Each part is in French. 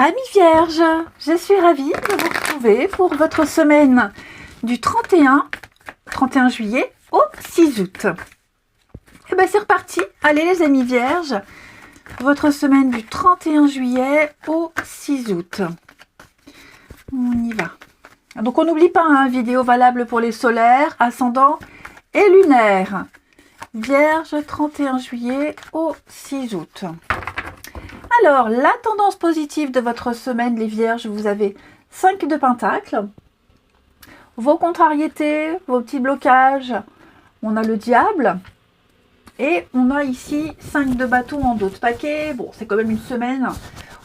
Amis vierges, je suis ravie de vous retrouver pour votre semaine du 31 juillet au 6 août. Et bien c'est reparti, allez les amis vierges, votre semaine du 31 juillet au 6 août. On y va. Donc on n'oublie pas, hein, vidéo valable pour les solaires, ascendants et lunaires. Vierge, 31 juillet au 6 août. Alors, la tendance positive de votre semaine, les vierges, vous avez 5 de pentacles. Vos contrariétés, vos petits blocages, on a le diable. Et on a ici 5 de bâton en dos de paquet. Bon, c'est quand même une semaine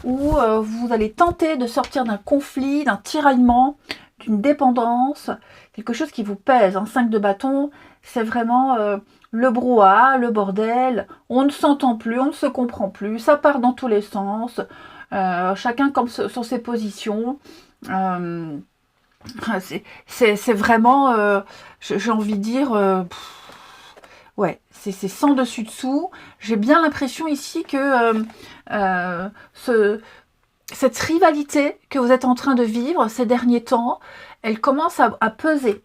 où vous allez tenter de sortir d'un conflit, d'un tiraillement, d'une dépendance, quelque chose qui vous pèse. 5 de bâton, c'est vraiment le brouhaha, le bordel. On ne s'entend plus, on ne se comprend plus, ça part dans tous les sens. Chacun comme sur ses positions. C'est vraiment, j'ai envie de dire, ouais, c'est sans dessus dessous. J'ai bien l'impression ici que cette rivalité que vous êtes en train de vivre ces derniers temps, elle commence à peser.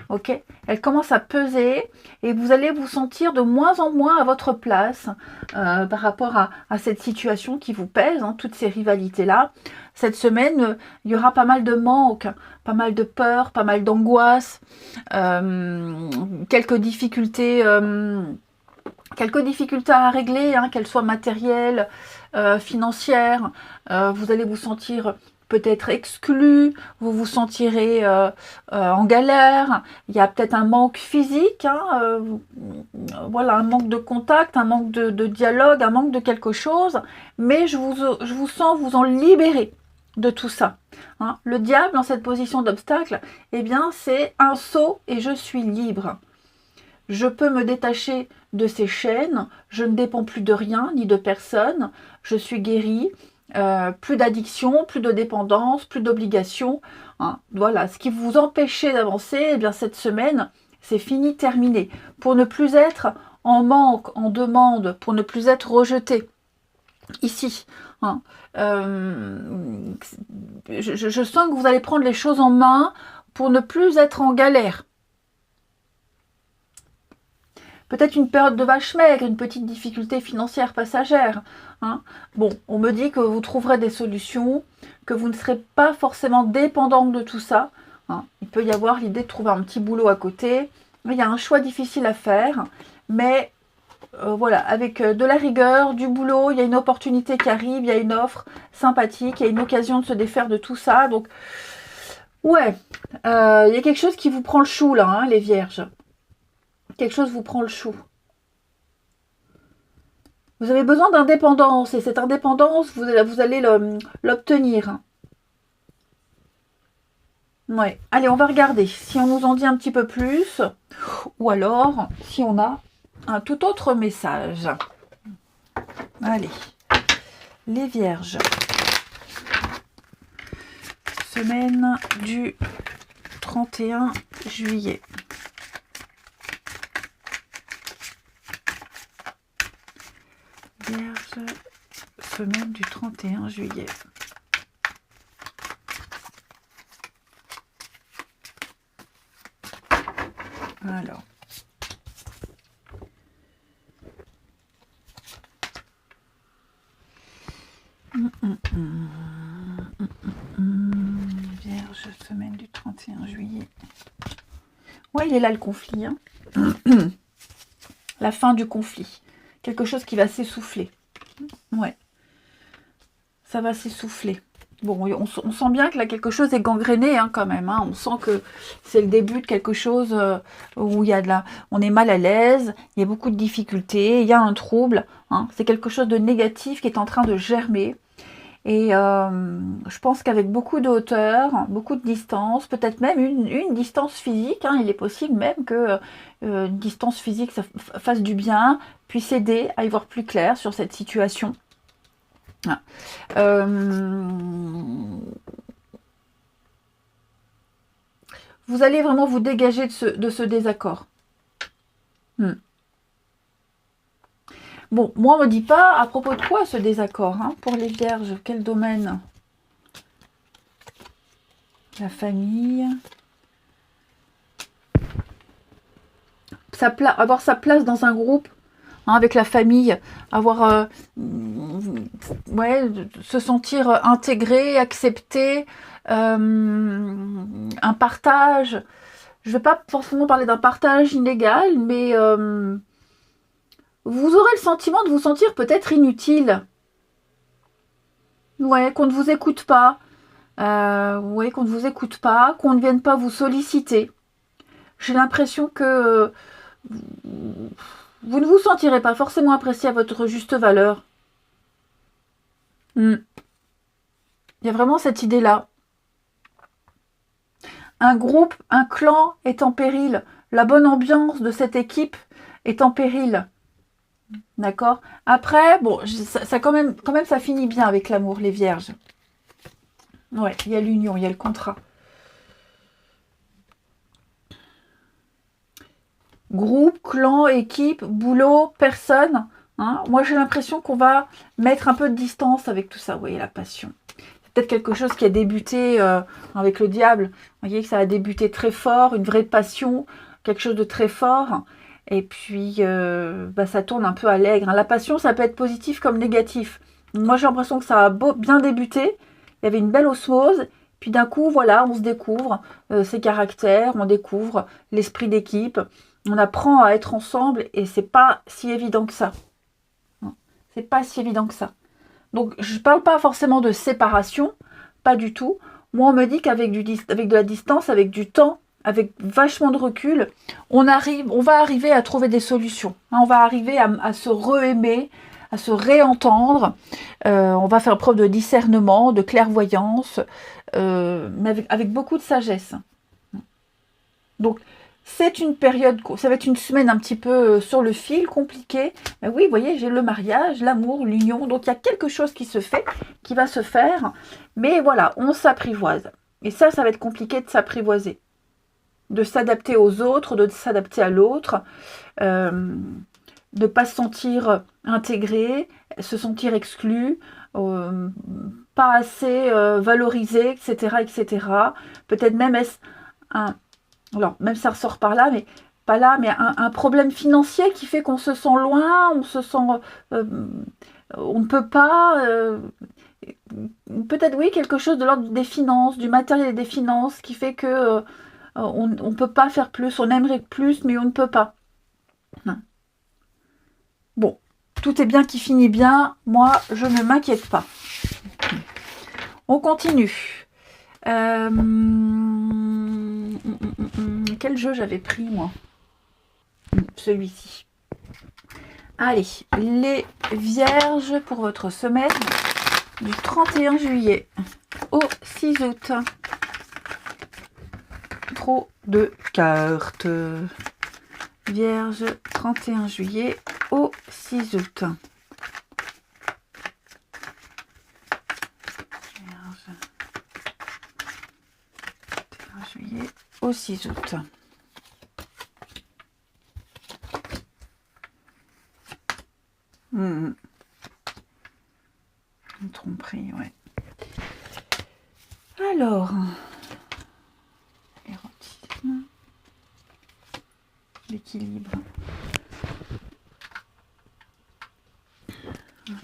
Ok, elle commence à peser et vous allez vous sentir de moins en moins à votre place par rapport à cette situation qui vous pèse, hein, toutes ces rivalités-là. Cette semaine, il y aura pas mal de manques, pas mal de peur, pas mal d'angoisse, quelques difficultés à régler, hein, qu'elles soient matérielles, financières. Vous allez vous sentir peut-être exclu, vous vous sentirez en galère, il y a peut-être un manque physique, hein, voilà, un manque de contact, un manque de dialogue, un manque de quelque chose, mais je vous sens vous en libérer de tout ça. Hein. Le diable dans cette position d'obstacle, eh bien c'est un saut et je suis libre. Je peux me détacher de ces chaînes, je ne dépends plus de rien ni de personne, je suis guérie. Plus d'addiction, plus de dépendance, plus d'obligation. Hein. Voilà, ce qui vous empêchait d'avancer, eh bien cette semaine, c'est fini, terminé. Pour ne plus être en manque, en demande, pour ne plus être rejeté. Ici. Hein. Je sens que vous allez prendre les choses en main pour ne plus être en galère. Peut-être une période de vache maigre, une petite difficulté financière passagère. Hein. Bon, on me dit que vous trouverez des solutions, que vous ne serez pas forcément dépendant de tout ça. Hein. Il peut y avoir l'idée de trouver un petit boulot à côté. Il y a un choix difficile à faire, mais voilà, avec de la rigueur, du boulot, il y a une opportunité qui arrive, il y a une offre sympathique, il y a une occasion de se défaire de tout ça. Donc, ouais, il y a quelque chose qui vous prend le chou là, hein, les vierges. Quelque chose vous prend le chou. Vous avez besoin d'indépendance et cette indépendance, vous allez l'obtenir. Ouais. Allez, on va regarder si on nous en dit un petit peu plus ou alors si on a un tout autre message. Allez, les vierges. Semaine du 31 juillet. Vierge, semaine du 31 juillet. Alors. Vierge, semaine du 31 juillet. Ouais, il est là le conflit. Hein. La fin du conflit. Quelque chose qui va s'essouffler. Ouais. Ça va s'essouffler. Bon, on sent bien que là, quelque chose est gangréné hein, quand même. Hein. On sent que c'est le début de quelque chose où il y a on est mal à l'aise, il y a beaucoup de difficultés, il y a un trouble. Hein. C'est quelque chose de négatif qui est en train de germer. Et je pense qu'avec beaucoup de hauteur, beaucoup de distance, peut-être même une distance physique, hein, il est possible même que une distance physique ça fasse du bien, puisse aider à y voir plus clair sur cette situation. Vous allez vraiment vous dégager de ce désaccord. Bon, moi on ne me dit pas à propos de quoi ce désaccord, hein, pour les vierges, quel domaine? La famille. Avoir sa place dans un groupe, hein, avec la famille, avoir ouais, se sentir intégré, accepté, un partage. Je ne vais pas forcément parler d'un partage inégal, mais vous aurez le sentiment de vous sentir peut-être inutile. Ouais, qu'on ne vous écoute pas. Ouais, qu'on ne vous écoute pas, qu'on ne vienne pas vous solliciter. J'ai l'impression que vous ne vous sentirez pas forcément apprécié à votre juste valeur. Il y a vraiment cette idée-là. Un groupe, un clan est en péril. La bonne ambiance de cette équipe est en péril. D'accord? Après, bon, ça quand même, ça finit bien avec l'amour, les vierges. Ouais, il y a l'union, il y a le contrat. Groupe, clan, équipe, boulot, personne. Hein. Moi, j'ai l'impression qu'on va mettre un peu de distance avec tout ça. Vous voyez, la passion. C'est peut-être quelque chose qui a débuté avec le diable. Vous voyez que ça a débuté très fort, une vraie passion, quelque chose de très fort. Et puis, ça tourne un peu à l'aigre. Hein. La passion, ça peut être positif comme négatif. Moi, j'ai l'impression que ça a bien débuté. Il y avait une belle osmose. Puis d'un coup, voilà, on se découvre ses caractères, on découvre l'esprit d'équipe. On apprend à être ensemble et c'est pas si évident que ça. C'est pas si évident que ça. Donc, je parle pas forcément de séparation, pas du tout. Moi, on me dit qu'avec de la distance, avec du temps, avec vachement de recul, on va arriver à trouver des solutions. On va arriver à se re-aimer, à se réentendre. On va faire preuve de discernement, de clairvoyance, mais avec beaucoup de sagesse. Donc, c'est une période, ça va être une semaine un petit peu sur le fil, compliquée. Mais oui, vous voyez, j'ai le mariage, l'amour, l'union. Donc, il y a quelque chose qui va se faire. Mais voilà, on s'apprivoise. Et ça va être compliqué de s'apprivoiser. De s'adapter aux autres, de s'adapter à l'autre. De ne pas se sentir intégré, se sentir exclu, pas assez valorisé, etc., etc. Peut-être même est-ce alors, même ça ressort par là, mais pas là, mais un problème financier qui fait qu'on se sent loin, on se sent... on ne peut pas... peut-être, oui, quelque chose de l'ordre des finances, du matériel et des finances, qui fait que on ne peut pas faire plus, on aimerait plus, mais on ne peut pas. Non. Bon, tout est bien qui finit bien, moi, je ne m'inquiète pas. On continue. Quel jeu j'avais pris, moi? Celui-ci. Allez, les vierges pour votre semaine du 31 juillet au 6 août. Trop de cartes. Vierge, 31 juillet au 6 août. Vierge, 31 juillet au 6 août. Une tromperie, ouais. Alors, l'érotisme, l'équilibre.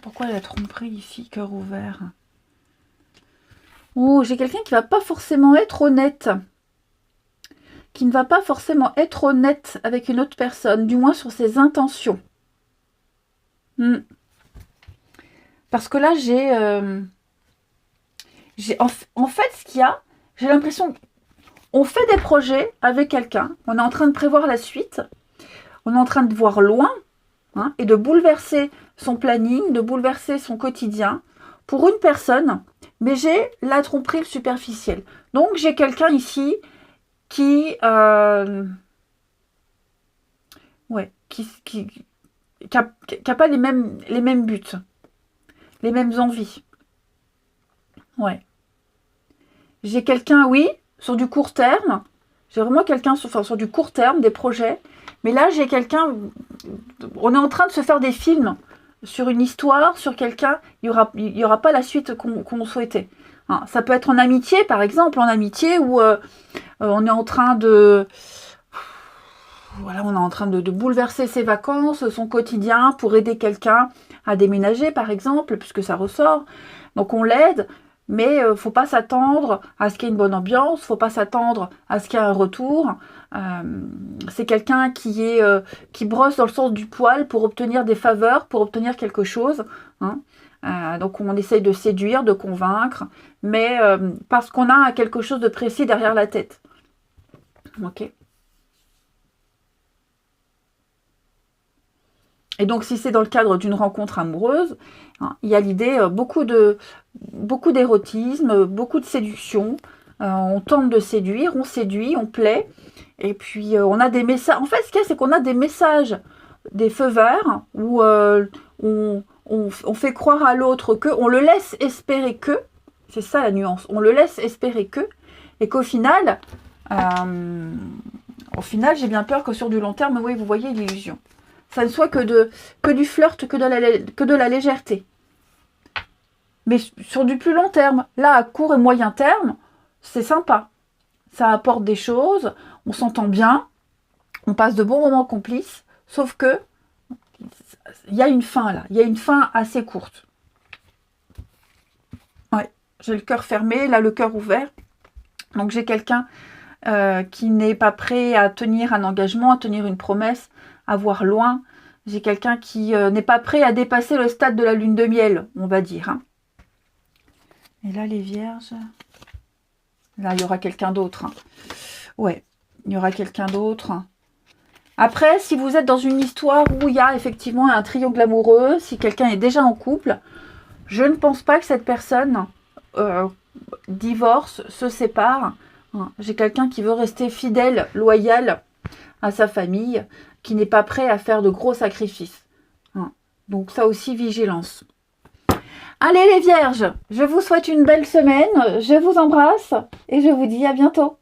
Pourquoi la tromperie ici, cœur ouvert? Oh, j'ai quelqu'un qui va pas forcément être honnête. Qui ne va pas forcément être honnête avec une autre personne, du moins sur ses intentions. Parce que là, en fait, ce qu'il y a, j'ai l'impression qu'on fait des projets avec quelqu'un, on est en train de prévoir la suite, on est en train de voir loin, hein, et de bouleverser son planning, de bouleverser son quotidien pour une personne, mais j'ai la tromperie superficielle. Donc, j'ai quelqu'un ici qui n'a pas les mêmes buts, les mêmes envies. Ouais. J'ai quelqu'un, oui, sur du court terme. J'ai vraiment quelqu'un sur du court terme, des projets. Mais là, j'ai quelqu'un... On est en train de se faire des films sur une histoire, sur quelqu'un, il y aura pas la suite qu'on souhaitait. Hein, ça peut être en amitié, par exemple, en amitié où on est en train de... Voilà, on est en train de bouleverser ses vacances, son quotidien pour aider quelqu'un à déménager, par exemple, puisque ça ressort. Donc on l'aide, mais faut pas s'attendre à ce qu'il y ait une bonne ambiance, faut pas s'attendre à ce qu'il y ait un retour. C'est quelqu'un qui brosse dans le sens du poil pour obtenir des faveurs, pour obtenir quelque chose. Hein. Donc on essaye de séduire, de convaincre, mais parce qu'on a quelque chose de précis derrière la tête. Ok. Et donc, si c'est dans le cadre d'une rencontre amoureuse, hein, il y a l'idée, beaucoup d'érotisme, beaucoup de séduction. On tente de séduire, on séduit, on plaît. Et puis, on a des messages. En fait, ce qu'il y a, c'est qu'on a des messages, des feux verts, où on fait croire à l'autre que, on le laisse espérer que, c'est ça la nuance, on le laisse espérer que, et qu'au final, j'ai bien peur que sur du long terme, oui, vous voyez l'illusion. Ça ne soit que du flirt, que de la légèreté. Mais sur du plus long terme, là, à court et moyen terme, c'est sympa. Ça apporte des choses, on s'entend bien, on passe de bons moments complices, sauf que il y a une fin là, il y a une fin assez courte. Ouais, j'ai le cœur fermé, là le cœur ouvert. Donc j'ai quelqu'un qui n'est pas prêt à tenir un engagement, à tenir une promesse, à voir loin. J'ai quelqu'un qui n'est pas prêt à dépasser le stade de la lune de miel, on va dire. Hein. Et là, les vierges... Là, il y aura quelqu'un d'autre. Hein. Ouais, il y aura quelqu'un d'autre. Après, si vous êtes dans une histoire où il y a effectivement un triangle amoureux, si quelqu'un est déjà en couple, je ne pense pas que cette personne divorce, se sépare. Hein. J'ai quelqu'un qui veut rester fidèle, loyal à sa famille, qui n'est pas prêt à faire de gros sacrifices. Hein. Donc ça aussi, vigilance. Allez les vierges, je vous souhaite une belle semaine, je vous embrasse et je vous dis à bientôt.